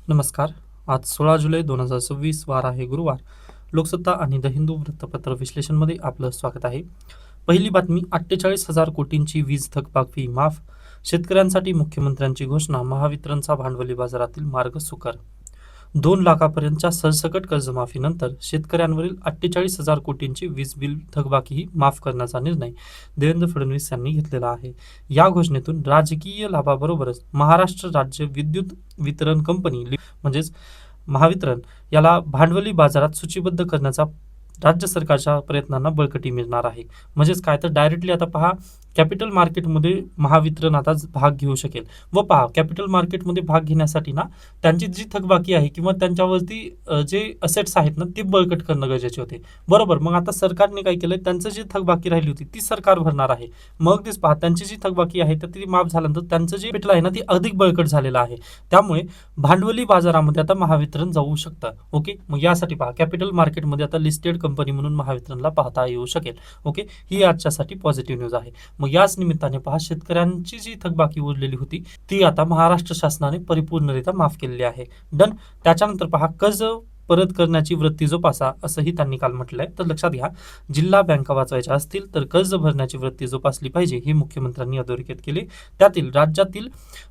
नमस्कार. आज 16 जुलै 2026 वार आहे गुरुवार. लोकसत्ता आणि द हिंदू वृत्तपत्र विश्लेषणमध्ये आपलं स्वागत आहे. पहिली बातमी, 48,000 कोटींची वीज थकबाकी माफ. शेतकऱ्यांसाठी मुख्यमंत्र्यांची घोषणा. महावितरणचा भांडवली बाजारातील मार्ग सुकर. 2 लाखापर्यंतच्या सरसकट कर्जमाफीनंतर शेतकऱ्यांवरील 48,000 कोटींची वीज बिल थकबाकीही माफ करण्याचा निर्णय देवेंद्र फडणवीस यांनी घेतलेला आहे. या घोषणेतून राजकीय लाभाबरोबरच महाराष्ट्र राज्य विद्युत वितरण कंपनी म्हणजेच महावितरण याला भांडवली बाजारात सूचीबद्ध करण्याचा राज्य सरकारच्या प्रयत्नांना बळकटी मिळणार आहे. म्हणजेच काय तर डायरेक्टली आता पहा, कॅपिटल मार्केटमध्ये महावितरण आता भाग घेऊ शकेल. व पहा, कॅपिटल मार्केटमध्ये भाग घेण्यासाठी ना त्यांची जी थकबाकी आहे किंवा त्यांच्यावरती जे असेट्स आहेत ना ते बळकट करणं गरजेचे होते. बरोबर. मग आता सरकारने काय केलं, त्यांचं जी थकबाकी राहिली होती ती सरकार भरणार आहे. मग तेच पहा, त्यांची जी थकबाकी आहे तर ती माफ झाल्यानंतर त्यांचं जे कॅपिटल आहे ना ती अधिक बळकट झालेलं आहे. त्यामुळे भांडवली बाजारामध्ये आता महावितरण जाऊ शकतं. ओके. मग यासाठी पहा, कॅपिटल मार्केटमध्ये आता लिस्टेड कंपनी म्हणून महावितरणला पाहता येऊ शकेल. ओके. ही आजच्यासाठी पॉझिटिव्ह न्यूज आहे. मग याच निमित्ताने पहा, शेतकऱ्यांची जी थकबाकी उरलेली होती ती आता महाराष्ट्र शासनाने परिपूर्णरित्या माफ केलेली आहे. डन. त्याच्यानंतर पहा, कर्ज परत करण्याची वृत्ती जोपासा असंही त्यांनी काल म्हटलंय. तर लक्षात घ्या, जिल्हा बँका वाचवायच्या असतील तर कर्ज भरण्याची वृत्ती जोपासली पाहिजे, हे मुख्यमंत्र्यांनी अधोरेखित केले. त्यातील राज्यातील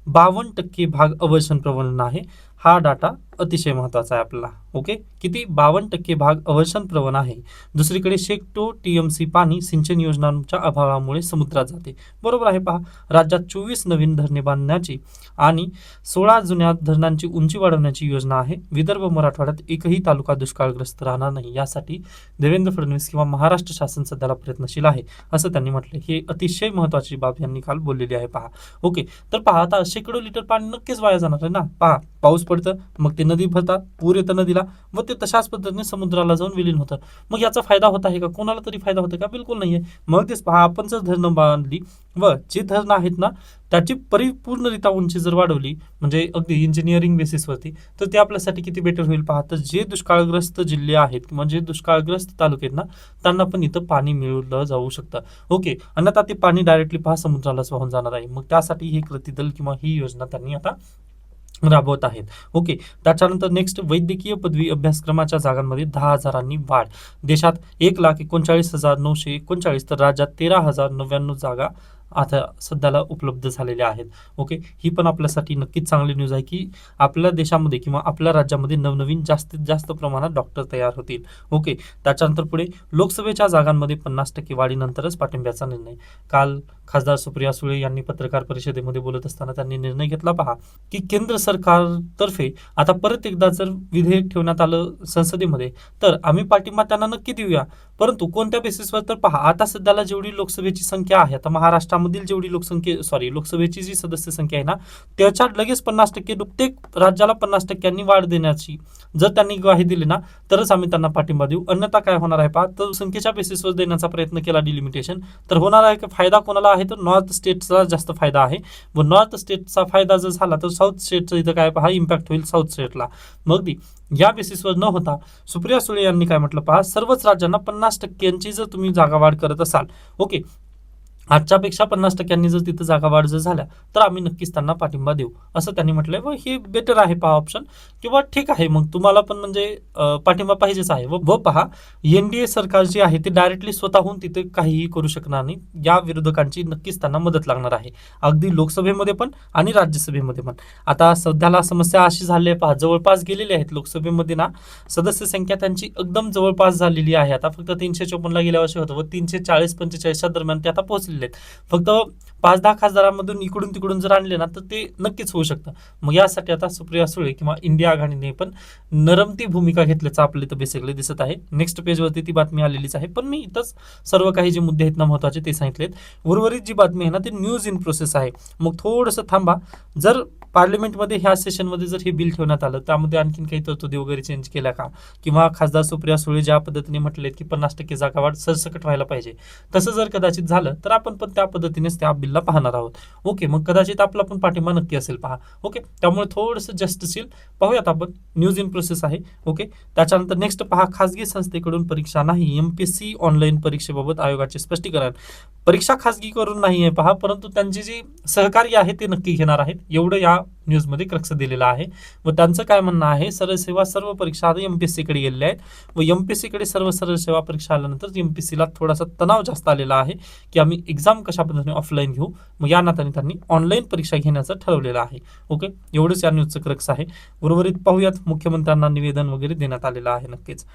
52% भाग अवर्षण प्रवण आहे. हा डाटा अतिशय महत्वाचा आहे आपल्याला. ओके. किती? 52% भाग अवर्षण प्रवण आहे. दुसरीकडे शेकडो टीएमसी पाणी सिंचन योजनांच्या अभावामुळे समुद्रात जाते. बरोबर आहे. पहा, राज्यात 24 नवीन धरणे बांधण्याची आणि 16 जुन्या धरणांची उंची वाढवण्याची योजना आहे. विदर्भ मराठवाड्यात एकही तालुका दुष्काळग्रस्त राहणार नाही, यासाठी देवेंद्र फडणवीस किंवा महाराष्ट्र शासन सध्याला प्रयत्नशील आहे, असं त्यांनी म्हटले. हे अतिशय महत्वाची बाब यांनी काल बोललेली आहे. पहा. ओके. तर पहा, आता शेकडो लिटर पाणी नक्कीच वाया जाणार आहे ना. पहा, पाऊस पडतं, मग ते नदी भरतात, पूर येतं नदीला, व ते तशाच पद्धतीने समुद्राला जाऊन विलीन होतं. मग याचा फायदा होत आहे का? कोणाला तरी फायदा होतो का? बिलकुल नाहीये. मग तेच पहा, आपण जर धरणं बांधली व जे धरणं आहेत ना त्याची परिपूर्णरित्या उंची जर वाढवली, म्हणजे अगदी इंजिनिअरिंग बेसिसवरती, तर ते आपल्यासाठी किती बेटर होईल. पहा, तर जे दुष्काळग्रस्त जिल्हे आहेत किंवा जे दुष्काळग्रस्त तालुके आहेत ना त्यांना पण इथं पाणी मिळवलं जाऊ शकतं. ओके. आणि आता ते पाणी डायरेक्टली पहा समुद्रालाच वाहून जाणार आहे. मग त्यासाठी हे कृतीदल किंवा ही योजना त्यांनी आता राबवत आहेत. ओके. त्याच्यानंतर नेक्स्ट, वैद्यकीय पदवी अभ्यासक्रमाच्या जागांमध्ये 10,000 वाढ. देशात 1,39,939 तर राज्यात 13,099 जागा आता सध्याला उपलब्ध झालेल्या आहेत. ओके. ही पण आपल्यासाठी नक्कीच चांगली न्यूज आहे की आपल्या देशामध्ये किंवा आपल्या राज्यामध्ये नवनवीन जास्तीत जास्त प्रमाणात डॉक्टर तयार होतील. ओके. त्याच्यानंतर पुढे, लोकसभेच्या जागांमध्ये 50% वाढीनंतरच पाठिंब्याचा निर्णय. काल खासदार सुप्रिया सुळे यांनी पत्रकार परिषदेमध्ये बोलत असताना त्यांनी निर्णय घेतला. पहा, की केंद्र सरकारतर्फे आता परत एकदा जर विधेयक ठेवण्यात आलं संसदेमध्ये तर आम्ही पाठिंबा त्यांना नक्की देऊया. परंतु कोणत्या बेसिसवर? तर पहा, आता सध्याला जेवढी लोकसभेची संख्या आहे, आता महाराष्ट्रामधील जेवढी लोकसभेची जी सदस्य संख्या आहे ना त्याच्या लगेच 50% प्रत्येक राज्याला 50% वाढ देण्याची जर त्यांनी ग्वाही दिली ना तरच आम्ही त्यांना पाठिंबा देऊ. अन्यथा काय होणार आहे पहा, तर संख्येच्या बेसिसवर देण्याचा प्रयत्न केला डिलिमिटेशन, तर होणार आहे की फायदा कोणाला आहे, तर नॉर्थ स्टेटचा जास्त फायदा आहे. व नॉर्थ स्टेटचा फायदा जर झाला तर साऊथ स्टेटचं इथं काय पहा इम्पॅक्ट होईल साऊथ स्टेटला. मग या बेसिसवर न होता सुप्रिया सुळे यांनी काय म्हटलं पहा, सर्वच राज्यांना 50% जर तुम्ही जागा वाढ करत असाल, ओके, आजच्यापेक्षा 50% जर तिथं जागा वाढ जर झाल्या तर आम्ही नक्कीच त्यांना पाठिंबा देऊ, असं त्यांनी म्हटलंय. व हे बेटर आहे पहा ऑप्शन, किंवा ठीक आहे मग तुम्हाला पण म्हणजे पाठिंबा पाहिजेच आहे. व पहा, एनडीए सरकार जे आहे ते डायरेक्टली स्वतःहून तिथे काहीही करू शकणार नाही. या विरोधकांची नक्कीच त्यांना मदत लागणार आहे, अगदी लोकसभेमध्ये पण आणि राज्यसभेमध्ये पण. आता सध्याला समस्या अशी झाली आहे पहा, जवळपास गेलेली आहेत लोकसभेमध्ये ना सदस्य संख्या त्यांची एकदम जवळपास झालेली आहे. आता फक्त 354 गेल्या वर्षी होतं व 340-45 दरम्यान ते आता पोहोचले. फक्त 5-10 खासदारांमधून इकडून तिकडून जर आणले ना तर ते नक्कीच होऊ शकतं. मग यासाठी आता सुप्रिया सुळे किंवा इंडिया आघाडीने पण नरमती भूमिका घेतल्याचं आपल्या इथं बेसिकली दिसत आहे. नेक्स्ट पेजवरती ती बातमी आलेलीच आहे, पण मी इथंच सर्व काही जे मुद्दे आहेत ना महत्वाचे ते सांगितलेत. उर्वरित जी बातमी आहे ना ती न्यूज इन प्रोसेस आहे. मग थोडंसं थांबा, जर पार्लमेंटमध्ये ह्या सेशनमध्ये जर हे बिल ठेवण्यात आलं त्यामध्ये आणखीन काही तरतुदी वगैरे चेंज केल्या का, किंवा खासदार सुप्रिया सुळे ज्या पद्धतीने म्हटलेत की 50% जागा वाढ सरसकट व्हायला पाहिजे, तसं जर कदाचित झालं तर आपण पण त्या पद्धतीनेच त्या बिलला पाहणार आहोत. ओके. मग कदाचित आपला पण पाठिंबा नक्की असेल पहा. ओके. त्यामुळे थोडंसं जस्टशील पाहूयात आपण, न्यूज इन प्रोसेस आहे. ओके. त्याच्यानंतर नेक्स्ट पहा, खासगी संस्थेकडून परीक्षा नाही, एमपीएससी ऑनलाईन परीक्षेबाबत आयोगाचे स्पष्टीकरण. परीक्षा खासगी करून नाही आहे पहा, परंतु त्यांचे जे सहकार्य आहे ते नक्की घेणार आहेत, एवढं या न्यूजमध्ये क्रक्स दिलेलं आहे. व त्यांचं काय म्हणणं आहे, सरळ सेवा सर्व परीक्षा आता एमपीएससी कडे गेलेल्या आहेत व एमपीएससी कडे सर्व सरळ सेवा परीक्षा आल्यानंतर एमपीएससीला थोडासा तणाव जास्त आलेला आहे की आम्ही एक्झाम कशा पद्धतीने ऑफलाईन घेऊ. मग या नात्याने त्यांनी ऑनलाईन परीक्षा घेण्याचं ठरवलेलं आहे. ओके, एवढंच या न्यूजचं क्रक्स आहे. उर्वरित पाहूयात, मुख्यमंत्र्यांना निवेदन वगैरे देण्यात आलेलं आहे नक्कीच.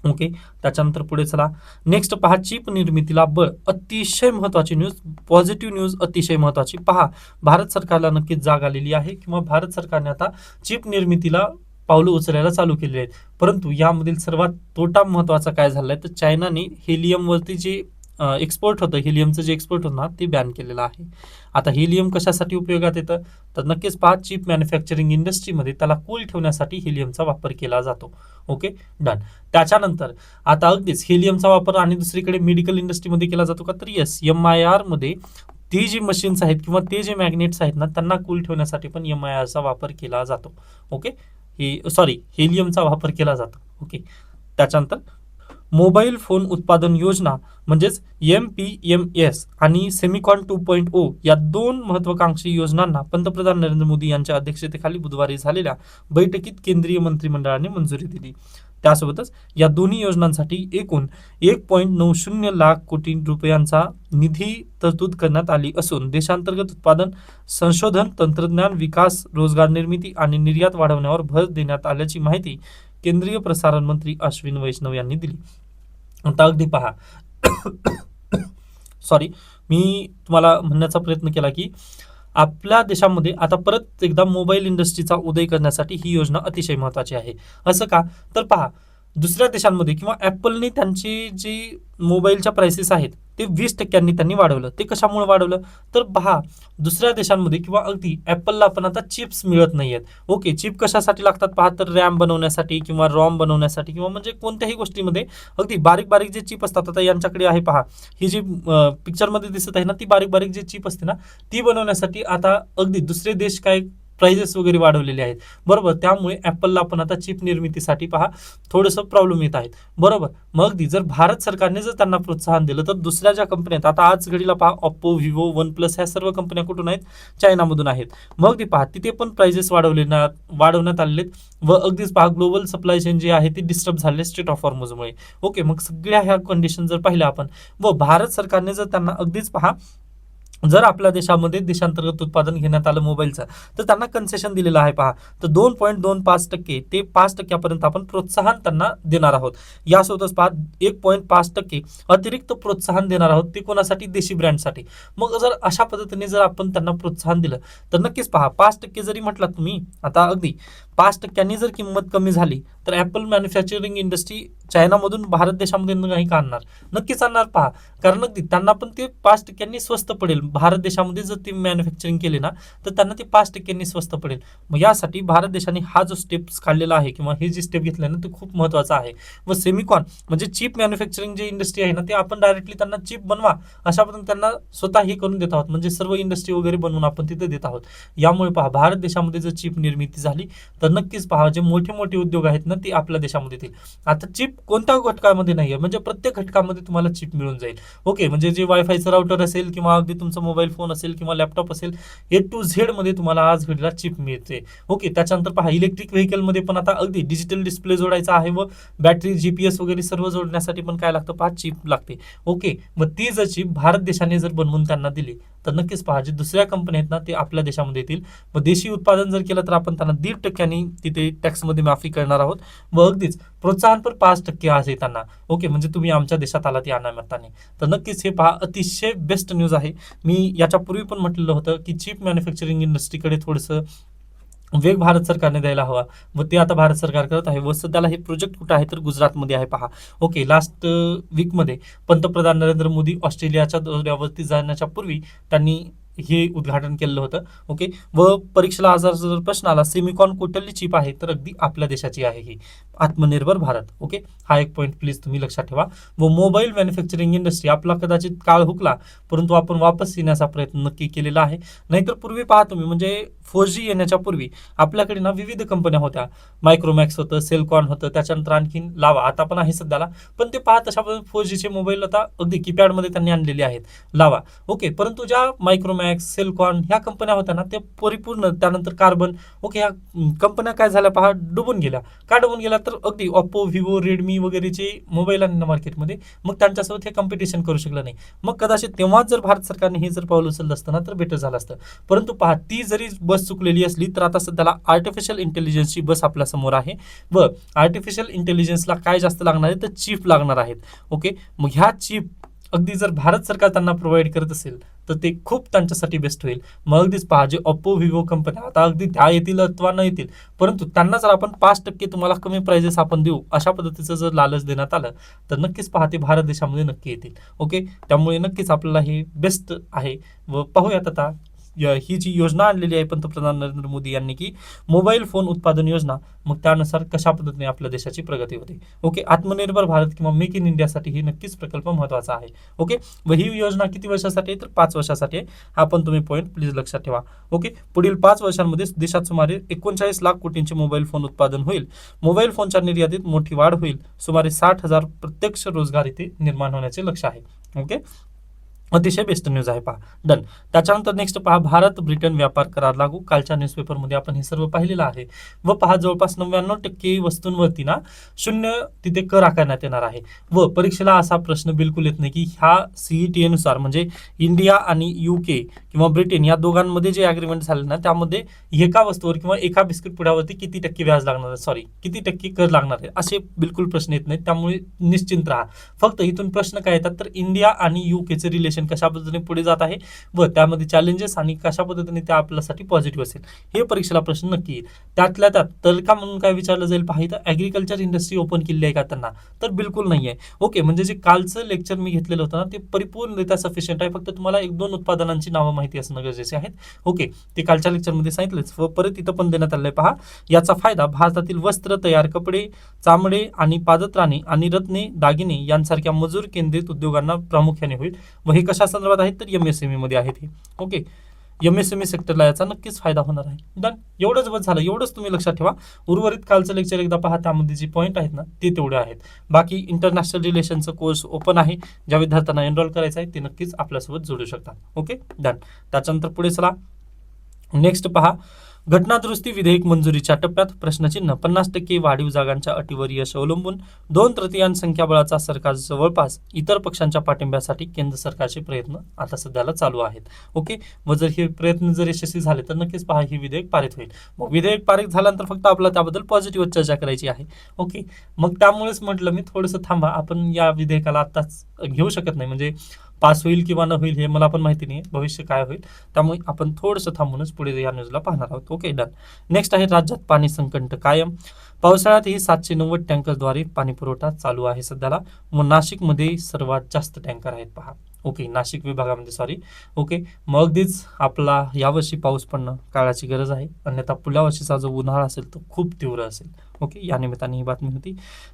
ओके, त्याच्यानंतर पुढे चला. नेक्स्ट पहा, चिप निर्मितीला बळ, अतिशय महत्वाची न्यूज, पॉझिटिव्ह न्यूज, अतिशय महत्वाची. पहा, भारत सरकारला नक्कीच जाग आलेली आहे किंवा भारत सरकारने आता चिप निर्मितीला पावलं उचलायला चालू केली आहेत. परंतु यामधील सर्वात तोटा महत्वाचा काय झालाय, तर चायनाने हेलियमवरती जे एक्सपोर्ट होतं, हेलियमचं जे एक्सपोर्ट होतं ना, ते बॅन केलेलं आहे. आता हेलियम कशासाठी उपयोगात येतं, तर नक्कीच पहा, चिप मॅन्युफॅक्चरिंग इंडस्ट्रीमध्ये त्याला कूल ठेवण्यासाठी हेलियमचा वापर केला जातो. Okay, done. त्याच्यानंतर आता अगदीच हेलियमचा वापर आणि दुसरीकडे मेडिकल इंडस्ट्रीमध्ये केला जातो का, तर येस, MIR मध्ये ती जी मशीन्स आहेत किंवा ते जे मॅग्नेट्स आहेत ना, त्यांना कूल ठेवण्यासाठी पण MIRचा वापर केला जातो. ओके, हेलियमचा वापर केला जातो. ओके, त्याच्यानंतर मोबाईल फोन उत्पादन योजना म्हणजेच MPMS आणि सेमिकॉन 2.0 या दोन महत्वाकांक्षी योजनांना पंतप्रधान नरेंद्र मोदी यांच्या अध्यक्षतेखाली बुधवारी झालेल्या बैठकीत केंद्रीय मंत्रिमंडळाने मंजुरी दिली. त्यासोबतच या दोन्ही योजनांसाठी एकूण 1.90 लाख कोटी रुपयांचा निधी तरतूद करण्यात आली असून देशांतर्गत उत्पादन, संशोधन, तंत्रज्ञान विकास, रोजगार निर्मिती आणि निर्यात वाढवण्यावर भर देण्यात आल्याची माहिती केंद्रीय प्रसारण मंत्री अश्विन वैष्णव यांनी दिली. आता अगदी पहा, सॉरी, मी तुम्हाला म्हणण्याचा प्रयत्न केला की आपल्या देशामध्ये आता परत एकदा मोबाईल इंडस्ट्रीचा उदय करण्यासाठी ही योजना अतिशय महत्वाची आहे. असं का, तर पहा, दुसऱ्या देशांमध्ये किंवा ॲपलने त्यांची जी मोबाईलच्या प्राइसेस आहेत ते 20% त्यांनी वाढवलं. ते कशामुळे वाढवलं, तर पहा, दुसऱ्या देशांमध्ये किंवा अगदी ॲपलला पण आता चिप्स मिळत नाही आहेत. ओके, चिप कशासाठी लागतात पहा, तर रॅम बनवण्यासाठी किंवा रॉम बनवण्यासाठी किंवा म्हणजे कोणत्याही गोष्टीमध्ये अगदी बारीक बारीक जे चिप असतात. आता यांच्याकडे आहे पहा, ही जी पिक्चरमध्ये दिसत आहे ना, ती बारीक बारीक जे चिप असते ना, ती बनवण्यासाठी आता अगदी दुसरे देश काय प्राइजेस वगैरे वाढवलेले आहेत. बरोबर, त्यामुळे ॲपलला पण आता चिप निर्मितीसाठी पहा थोडंसं प्रॉब्लेम येत आहेत. बरोबर, मग अगदी जर भारत सरकारने जर त्यांना प्रोत्साहन दिलं तर दुसऱ्या ज्या कंपन्या आहेत, आता आज घडीला पहा, ऑप्पो, विवो, वन प्लस ह्या सर्व कंपन्या कुठून आहेत, चायनामधून आहेत. मग अगदी पहा, तिथे पण प्राइजेस वाढवण्यात आलेले व अगदीच पहा, ग्लोबल सप्लाय चेन जे आहे ते डिस्टर्ब झाले स्ट्रेट ऑफ हॉर्मुझमुळे. ओके, मग सगळ्या ह्या कंडिशन जर पाहिल्या आपण व भारत सरकारने जर त्यांना अगदीच पहा, जर आपल्या देशामध्ये देशांतर्गत उत्पादन घेण्यात आलं मोबाईलचं, तर त्यांना कन्सेशन दिलेलं आहे पहा, तर 2.25% ते 5% आपण प्रोत्साहन त्यांना देणार आहोत. यासोबतच पहा, 1.5% अतिरिक्त प्रोत्साहन देणार आहोत, ते कोणासाठी, देशी ब्रँडसाठी. मग जर अशा पद्धतीने जर आपण त्यांना प्रोत्साहन दिलं तर नक्कीच पहा, 5% जरी म्हटलात तुम्ही, आता अगदी 5% जर किंमत कमी झाली तर ॲपल मॅन्युफॅक्चरिंग इंडस्ट्री चायनामधून भारत देशामध्ये नाही का आणणार, नक्कीच आणणार पहा, कारण अगदी त्यांना पण ते 5% स्वस्त पडेल. भारत देशामध्ये जर ते मॅन्युफॅक्चरिंग केले ना, तर त्यांना ते 5% स्वस्त पडेल. मग यासाठी भारत देशाने हा जो स्टेप्स काढलेला आहे किंवा हे जे स्टेप घेतलं ना, ते खूप महत्त्वाचं आहे. व सेमिकॉन म्हणजे चिप मॅन्युफॅक्चरिंग जे इंडस्ट्री आहे ना, ते आपण डायरेक्टली त्यांना चिप बनवा अशा पद्धतीने त्यांना स्वतः हे करून देत आहोत, म्हणजे सर्व इंडस्ट्री वगैरे बनवून आपण तिथे देत आहोत. यामुळे पहा, भारत देशामध्ये जर चिप निर्मिती झाली तर नक्कीच पहा, जे मोठे मोठे उद्योग आहेत ना, ते आपल्या देशामध्ये येतील. आता चिप कोणत्या घटकामध्ये नाही आहे, म्हणजे प्रत्येक घटकामध्ये तुम्हाला चिप मिळून जाईल. ओके, म्हणजे जे वायफायचं राउटर असेल किंवा अगदी तुमचं मोबाईल फोन असेल किंवा लॅपटॉप असेल, A to Z मध्ये तुम्हाला आज घडीला चिप मिळते. ओके, त्याच्यानंतर पहा, इलेक्ट्रिक व्हेकलमध्ये पण आता अगदी डिजिटल डिस्प्ले जोडायचा आहे व बॅटरी, GPS वगैरे सर्व जोडण्यासाठी पण काय लागतं पहा, चिप लागते. ओके, मग ती जर चिप भारत देशाने जर बनवून त्यांना दिली तर नक्कीच पहा, जे दुसऱ्या कंपन्या आहेत ना, ते आपल्या देशामध्ये येतील. व देशी उत्पादन जर केलं तर आपण त्यांना 1.5% तिथे टॅक्समध्ये माफी करणार आहोत व अगदीच प्रोत्साहन पण 5% आहे त्यांना. ओके, म्हणजे तुम्ही आमच्या देशात आला ती अनामताने. तर नक्कीच हे पहा, अतिशय बेस्ट न्यूज आहे. मी याच्यापूर्वी पण म्हटलेलं होतं की चिप मॅन्युफॅक्चरिंग इंडस्ट्रीकडे थोडंसं वेग भारत सरकारने द्यायला हवा व ते आता भारत सरकार करत आहे. व सध्याला हे प्रोजेक्ट कुठं आहे, तर गुजरातमध्ये आहे पहा. ओके, लास्ट वीकमध्ये पंतप्रधान नरेंद्र मोदी ऑस्ट्रेलियाच्या दौऱ्यावरती जाण्याच्या पूर्वी त्यांनी हे उद्घाटन केलेलं होतं. ओके, व परीक्षेला आज जर प्रश्न आला, सेमिकॉन कुठली चिप आहे, तर अगदी आपल्या देशाची आहे ही आत्मनिर्भर भारत. ओके, हा एक पॉईंट प्लीज तुम्ही लक्षात ठेवा. व मोबाईल मॅन्युफॅक्चरिंग इंडस्ट्री आपला कदाचित काळ हुकला, परंतु आपण वापस येण्याचा प्रयत्न नक्की केलेला आहे. नाहीतर पूर्वी पहा तुम्ही, म्हणजे 4G येण्याच्या पूर्वी आपल्याकडे ना विविध कंपन्या होत्या. मायक्रोमॅक्स होतं, सेलकॉन होतं, त्याच्यानंतर आणखीन लावा आता पण आहे सध्याला. पण ते पहा तशा 4Gचे मोबाईल आता अगदी कीपॅडमध्ये त्यांनी आणलेले आहेत, लावा. ओके, परंतु ज्या मायक्रोमॅक्स, सेलकॉन ह्या कंपन्या होत्या ना, ते परिपूर्ण त्यानंतर कार्बन, ओके, ह्या कंपन्या काय झाल्या पहा, डुबून गेल्या. का डुबून गेल्या तर अगदी ओप्पो, व्हिवो, रेडमी वगैरेचे मोबाईल आणले मार्केटमध्ये, मग त्यांच्यासोबत हे कॉम्पिटिशन करू शकलं नाही. मग कदाचित तेव्हाच जर भारत सरकारने हे जर पाऊल उचललं असतं ना तर बेटर झालं असतं. परंतु पहा, ती जरी बस चुकलेली असली तर आता सध्याला आर्टिफिशियल इंटेलिजन्सची बस आपल्या समोर आहे. व आर्टिफिशियल इंटेलिजन्सला काय जास्त लागणार आहे तर चिप लागणार आहेत. ओके, मग ह्या चिप अगदी जर भारत सरकार त्यांना प्रोव्हाइड करत असेल तर ते खूप त्यांच्यासाठी बेस्ट होईल. मग अगदीच पहा, जे ओप्पो, व्हिवो कंपन्या आता अगदी त्या येतील अथवा न येतील, परंतु त्यांना जर आपण 5% तुम्हाला कमी प्राइजेस आपण देऊ अशा पद्धतीचं जर लालच देण्यात आलं तर नक्कीच पहा ते भारत देशामध्ये नक्की येतील. ओके, त्यामुळे नक्कीच आपल्याला हे बेस्ट आहे. व पाहूयात आता ही जी योजना आणलेली आहे पंतप्रधान नरेंद्र मोदी यांनी, की मोबाईल फोन उत्पादन योजना, मग त्यानुसार कशा पद्धतीने आपल्या देशाची प्रगती होते. ओके, आत्मनिर्भर भारत किंवा मेक इन इंडियासाठी ही नक्कीच प्रकल्प महत्त्वाचा आहे. ओके, व ही योजना किती वर्षासाठी आहे तर 5 वर्षासाठी आहे. हा पण तुम्ही पॉईंट प्लीज लक्षात ठेवा. ओके, पुढील 5 वर्षांमध्ये देशात सुमारे 39 लाख कोटींचे मोबाईल फोन उत्पादन होईल. मोबाईल फोनच्या निर्यातीत मोठी वाढ होईल. सुमारे 60,000 प्रत्यक्ष रोजगार इथे निर्माण होण्याचे लक्ष्य आहे. ओके, अतिशय बेस्ट न्यूज आहे पहा. डन. त्याच्यानंतर नेक्स्ट पहा, भारत ब्रिटन व्यापार करार लागू. कालच्या न्यूजपेपरमध्ये आपण हे सर्व पाहिलेलं आहे. व पहा, जवळपास 99% वस्तूंवरती ना शून्य तिथे कर आकारण्यात येणार आहे. व परीक्षेला असा प्रश्न बिलकुल येत नाही की ह्या CETA नुसार म्हणजे इंडिया आणि UK किंवा ब्रिटन या दोघांमध्ये जे अग्रीमेंट झाले ना त्यामध्ये एका वस्तूवर किंवा एका बिस्किट पुड्यावरती किती टक्के व्याज लागणार आहे, सॉरी किती टक्के कर लागणार आहे, असे बिलकुल प्रश्न येत नाहीत. त्यामुळे निश्चिंत राहा. फक्त इथून प्रश्न काय येतात तर इंडिया आणि UKचे रिलेशन कशा पद्धतीने पुढे जात आहे व त्यामध्ये चॅलेंजेस आणि कशा पद्धतीने ते आपल्यासाठी पॉझिटिव्ह असेल हे परीक्षेला प्रश्न नक्की येईल. त्यातल्या त्यात तर्का म्हणून काय विचारलं जाईल पाहिजे, ॲग्रिकल्चर इंडस्ट्री ओपन केली आहे का त्यांना, तर बिलकुल नाही आहे. ओके, म्हणजे जे कालचं लेक्चर मी घेतलेलं होतं ना ते परिपूर्णरित्या सफिशियंट आहे. फक्त तुम्हाला 1-2 उत्पादनांची नावं माहिती असणं गरजेचे आहेत. ओके, ते कालच्या लेक्चरमध्ये सांगितलंच व परत इथं पण देण्यात आलंय पहा. याचा फायदा भारतातील वस्त्र तयार, कपडे, चामडे आणि पादत्राणे आणि रत्ने, दागिने यांसारख्या मजूर केंद्रित उद्योगांना प्रामुख्याने होईल. व हे कशा संदर्भात आहेत तर MSME मध्ये आहेत हे. ओके, MSME सेक्टरला याचा नक्कीच फायदा होणार आहे. डन. एवढंच बस झालं, एवढंच तुम्ही लक्षात ठेवा. उर्वरित कालचं लेक्चर एकदा पहा, त्यामध्ये जे पॉईंट आहेत ना ते तेवढे आहेत. बाकी इंटरनॅशनल रिलेशनचं कोर्स ओपन आहे, ज्या विद्यार्थ्यांना एनरोल करायचं आहे ते नक्कीच आपल्यासोबत जोडू शकतात. Okay, done. त्याच्यानंतर पुढे चला. नेक्स्ट पहा, घटना दुरुस्ती विधेयक मंजुरीच्या टप्प्यात प्रश्नचिन्ह. 50% वाढीव जागांच्या अटीवर यश अवलंबून 2/3 संख्याबळाचा सरकार जवळपास इतर पक्षांच्या पाठिंब्यासाठी केंद्र सरकारचे प्रयत्न आता सध्याला चालू आहेत. ओके, व जर हे प्रयत्न जर यशस्वी झाले तर नक्कीच पहा हे विधेयक पारित होईल. मग विधेयक पारित झाल्यानंतर फक्त आपल्याला त्याबद्दल पॉझिटिव्ह चर्चा करायची आहे. ओके, मग त्यामुळेच म्हटलं मी थोडंसं थांबा, आपण या विधेयकाला आत्ताच घेऊ शकत नाही, म्हणजे पास होईल किंवा न होईल हे मला पण माहिती नाही, भविष्य काय होईल. त्यामुळे आपण थोडंसं थांबूनच पुढे या न्यूजला पाहणार आहोत. Okay, done. नेक्स्ट आहे, राज्यात पाणी संकट कायम. पावसाळ्यातही 790 टँकरद्वारे पाणी पुरवठा चालू आहे सध्याला. मग नाशिकमध्ये सर्वात जास्त टँकर आहेत पहा. ओके, नाशिक विभागामध्ये, सॉरी. ओके, मग अगदीच आपला यावर्षी पाऊस पडणं काळाची गरज आहे, अन्यथा पुढल्या वर्षीचा जो उन्हाळा असेल तो खूप तीव्र असेल. ओके, या निमित्ताने ही बातमी होती.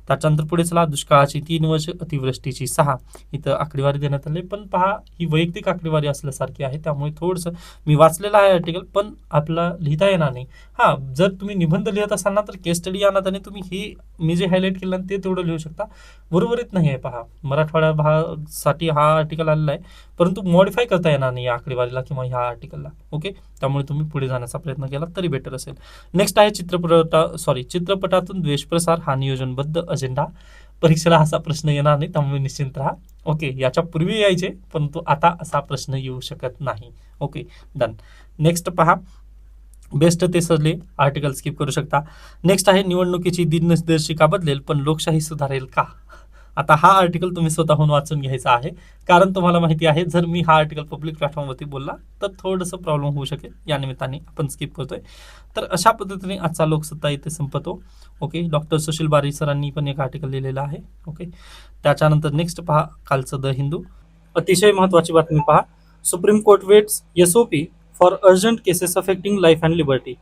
त्याच्यानंतर पुढे चला, दुष्काळाची 3 वर्ष, अतिवृष्टीची 6. इथं आकडेवारी देण्यात आली, पण पहा ही वैयक्तिक आकडेवारी असल्यासारखी आहे, त्यामुळे थोडंसं मी वाचलेलं आहे आर्टिकल, पण आपला लिहिता येणार नाही. हां, जर तुम्ही निबंध लिहित असाल ना तर केस स्टडी आणत आणि तुम्ही ही मी जे हायलाईट केलं ते तेवढं लिहू शकता. बरोबरीत नाही आहे पहा, मराठवाडा भागासाठी हा आर्टिकल आलेला आहे, परंतु मॉडिफाय करता येणार नाही या आकडेवारीला किंवा ह्या आर्टिकलला. ओके, त्यामुळे तुम्ही पुढे जाण्याचा प्रयत्न केला तरी बेटर असेल. नेक्स्ट आहे, चित्रपटातून द्वेष प्रसार हा नियोजनबद्ध अजेंडा. परीक्षेला असा प्रश्न येणार नाही, त्यामुळे निश्चिंत राहा. ओके, याच्या पूर्वी यायचे परंतु आता असा प्रश्न येऊ शकत नाही. Okay, done. नेक्स्ट पहा, बेस्ट ते सजले आर्टिकल स्किप करू शकता. नेक्स्ट आहे, निवडणुकीची दिनदर्शिका बदलेल पण लोकशाही सुधारेल का. आता हा आर्टिकल तुम्ही स्वतःहून वाचून घ्यायचा आहे, कारण तुम्हाला माहिती आहे जर मी हा आर्टिकल पब्लिक प्लॅटफॉर्मवरती बोलला तर थोडंसं प्रॉब्लेम होऊ शकेल, या निमित्ताने आपण स्किप करतोय. तर अशा पद्धतीने आजचा लोकसत्ता इथे संपतो. ओके, डॉक्टर सुशील बारी सरांनी पण एक आर्टिकल लिहिलेलं आहे. ओके, त्याच्यानंतर नेक्स्ट पहा, कालचं द हिंदू. अतिशय महत्त्वाची बातमी पहा, Supreme Court vets SOP for urgent cases affecting life and liberty.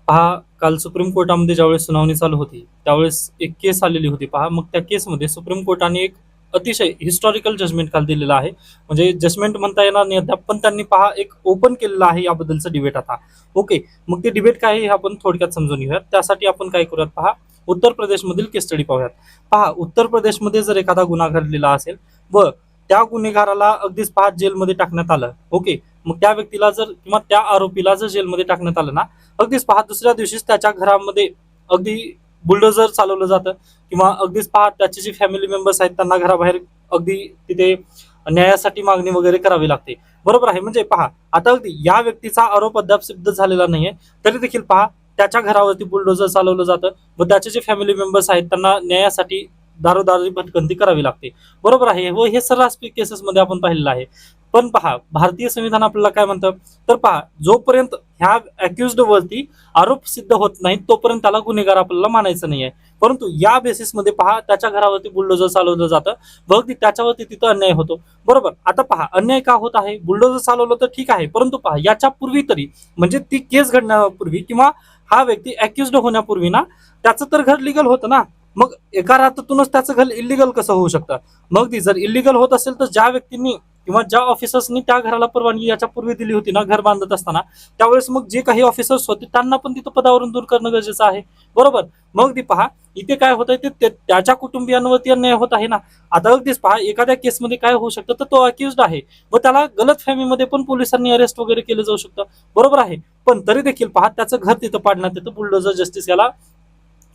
पहा, काल सुप्रीम कोर्टामध्ये ज्यावेळेस सुनावणी चालू होती त्यावेळेस एक केस आलेली होती पहा. मग त्या केसमध्ये सुप्रीम कोर्टाने एक अतिशय हिस्टॉरिकल जजमेंट काल दिलेला आहे. म्हणजे जजमेंट म्हणता येणार नाही अद्याप, पण त्यांनी पहा एक ओपन केलेलं आहे याबद्दलचं डिबेट आता. ओके, मग ते डिबेट काय आहे हे आपण थोडक्यात समजून घेऊयात. त्यासाठी आपण काय करूयात पहा, उत्तर प्रदेशमधील केस स्टडी पाहूयात. पहा, उत्तर प्रदेशमध्ये जर एखादा गुन्हा घडलेला असेल व त्या गुन्हेगाराला अगदीच पहा जेलमध्ये टाकण्यात आलं. ओके, मग त्या व्यक्तीला जर किंवा त्या आरोपीला जर जेलमध्ये टाकण्यात आलं ना, अगदीच पहा दुसऱ्या दिवशीच त्याच्या घरामध्ये अगदी बुलडोझर चालवलं जातं किंवा अगदीच पहा त्याचे जे फॅमिली मेंबर्स आहेत त्यांना घराबाहेर अगदी तिथे न्यायासाठी मागणी वगैरे करावी लागते. बरोबर आहे. म्हणजे पहा, आता अगदी या व्यक्तीचा आरोप अद्याप सिद्ध झालेला नाहीये, तरी देखील पहा त्याच्या घरावरती बुलडोझर चालवलं जातं व त्याचे जे फॅमिली मेंबर्स आहेत त्यांना न्यायासाठी दारोदारी भटकंती करावी लागते. बरोबर आहे. व हे सर्रास केसेसमध्ये आपण पाहिलेलं आहे. पण पहा, भारतीय संविधान आपल्याला काय म्हणतं, तर पहा जोपर्यंत ह्या अक्युज्ड वरती आरोप सिद्ध होत नाही तोपर्यंत त्याला गुन्हेगार आपल्याला मानायचं नाहीये. परंतु या बेसिसमध्ये पहा त्याच्या घरावरती बुलडोझर चालवलं जातं व अगदी त्याच्यावरती तिथं अन्याय होतो. बरोबर. आता पहा अन्याय का होत आहे, बुलडोझर चालवलं तर ठीक आहे, परंतु पहा याच्या पूर्वी तरी म्हणजे ती केस घडण्यापूर्वी किंवा हा व्यक्ती अक्युज्ड होण्यापूर्वी ना त्याचं तर घर लिगल होतं ना. मग एका रात्रीतूनच त्याचं घर इलिगल कसं होऊ शकतं? मग ती जर इलिगल होत असेल तर ज्या व्यक्तींनी किंवा ज्या ऑफिसर्सनी त्या घराला परवानगी याच्या पूर्वी दिली होती ना घर बांधत असताना, त्यावेळेस मग जे काही ऑफिसर्स होते त्यांना पण तिथं पदावरून दूर करणं गरजेचं आहे. बरोबर. मग ती पहा इथे काय होत आहे ते त्याच्या कुटुंबियांवरती अन्याय होत आहे ना. आता अगदीच पहा एखाद्या केसमध्ये काय होऊ शकतं, तर तो अक्युज्ड आहे व त्याला गलत फॅमीमध्ये पण पोलिसांनी अरेस्ट वगैरे केलं जाऊ शकतं. बरोबर आहे. पण तरी देखील पहा त्याचं घर तिथं पाडण्यात येतं, बुलडोझर जस्टिस याला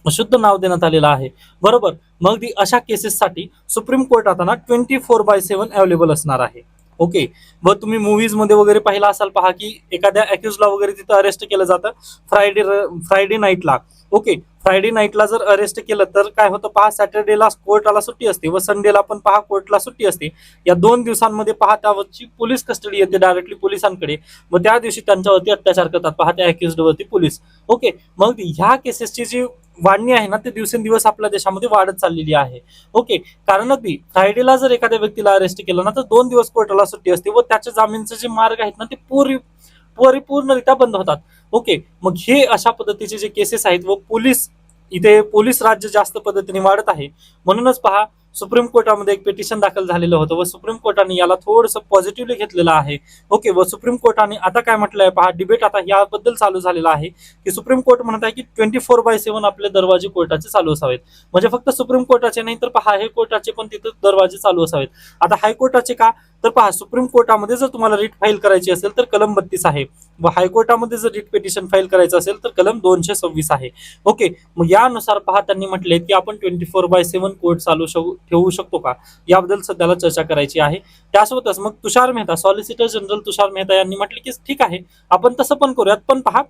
शुद्ध नाव देण्यात आलेलं आहे. बरोबर. मग ती अशा केसेससाठी सुप्रीम कोर्ट आता ना 24/7 अवेलेबल असणार आहे. ओके. व तुम्ही मूवीज मध्ये वगैरे पाहिला असाल पहा की एखाद्या अक्युजला वगैरे तिथं अरेस्ट केलं जातं फ्रायडे नाईटला. ओके. फ्रायडे नाईटला जर अरेस्ट केलं तर काय होतं पहा, सॅटर्डेला कोर्टाला सुट्टी असते व संडेला पण पहा कोर्टला सुट्टी असते. या 2 दिवसांमध्ये पहा त्यावरची पोलीस कस्टडी येते डायरेक्टली पोलिसांकडे व त्या दिवशी त्यांच्यावरती अत्याचार करतात पहा त्या अक्युज्ड वरती पोलीस. ओके. मग ह्या केसेसची जी वाढणी आहे ना ते दिवसेंदिवस आपल्या देशामध्ये वाढत चाललेली आहे. ओके. कारण अगदी फ्रायडेला जर एखाद्या व्यक्तीला अरेस्ट केलं ना तर 2 दिवस कोर्टाला सुट्टी असते व त्याच्या जामीनचे जे मार्ग आहेत ना ते परिपूर्णरित्या बंद होतात. ओके. मग हे अशा पद्धतीचे जे केसेस आहेत व पोलीस राज्य जास्त पद्धतीने वाढत आहे. म्हणूनच पहा सुप्रीम कोर्टामध्ये एक पिटिशन दाखल झालेलं होतं व सुप्रीम कोर्टाने याला थोडंसं पॉझिटिव्हली घेतलेलं आहे. ओके. व सुप्रीम कोर्टाने आता काय म्हटलंय पहा, डिबेट आता याबद्दल चालू झालेला आहे की सुप्रीम कोर्ट म्हणत आहे की 24/7 आपले दरवाजे कोर्टाचे चालू असावेत. म्हणजे फक्त सुप्रीम कोर्टाचे नाही तर पहा हायकोर्टाचे पण तिथे दरवाजे चालू असावेत. आता हायकोर्टाचे का, तर पहा सुप्रीम कोर्टामध्ये जर तुम्हाला रिट फाईल करायची असेल तर कलम 32 आहे व हायकोर्टामध्ये जर रिट पिटिशन फाईल करायचं असेल तर कलम 226 आहे. ओके. मग यानुसार पहा त्यांनी म्हटले की आपण 24/7 कोर्ट चालू ठेवू शकतो का, याबद्दल सध्याला चर्चा करायची आहे. त्यासोबतच मग तुषार मेहता, सॉलिसिटर जनरल तुषार मेहता यांनी म्हटले की ठीक आहे आपण तसं पण करूयात, पण पहा